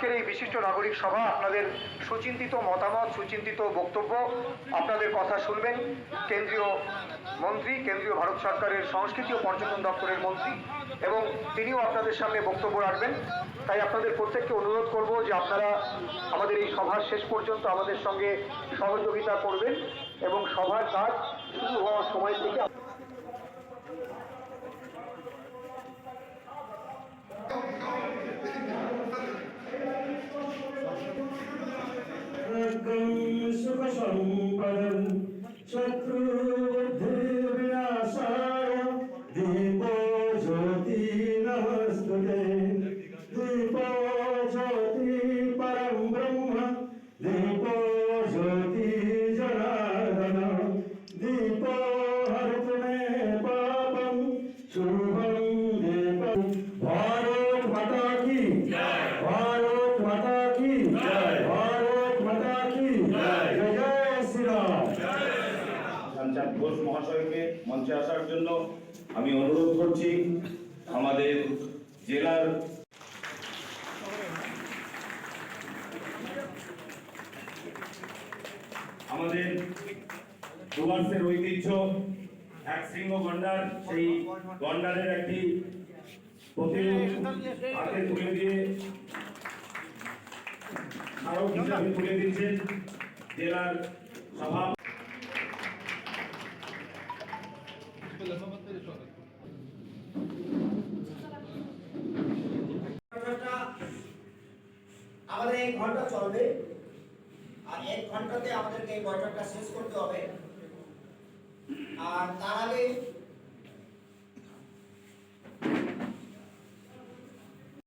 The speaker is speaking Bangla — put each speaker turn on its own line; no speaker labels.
আজকের এই বিশিষ্ট নাগরিক সভা আপনাদের সুচিন্তিত মতামত, সুচিন্তিত বক্তব্য, আপনাদের কথা শুনবেন কেন্দ্রীয় মন্ত্রী, কেন্দ্রীয় ভারত সরকারের সংস্কৃতি ও পর্যটন দপ্তরের মন্ত্রী, এবং তিনিও আপনাদের সামনে বক্তব্য রাখবেন। তাই আপনাদের প্রত্যেককে অনুরোধ করব যে আপনারা আমাদের এই সভার শেষ পর্যন্ত আমাদের সঙ্গে সহযোগিতা করবেন এবং সভার কাজ শুরু হওয়ার সময় থেকে
सुख संपदं शत्रुबुद्धि विनाशाय दीपो ज्योति नमस्तुते दीपो ज्योति परं ब्रह्म दीपो ज्योति जनार्दन दीपो हरतु मे पापं शुभं दीपं भारत माता की जय भारत माता की जय
চাঁদ ঘোষ মহাশয়কে মঞ্চে আসার জন্য আমি অনুরোধ করছি। আমাদের জেলার আমাদের ডুয়ার্সের ঐতিহ্য এক সিংহ গন্ডার, সেই গন্ডারের একটি প্রতিরূপ হাতে তুলে দিয়ে স্মারক হিসাবে তুলে দিচ্ছেন জেলার সভা।
আমাদের 1 ঘন্টা চলবে, আর 1 ঘন্টাতে আমাদেরকে এই বৈঠকটা শেষ করতে হবে। আর তার আগে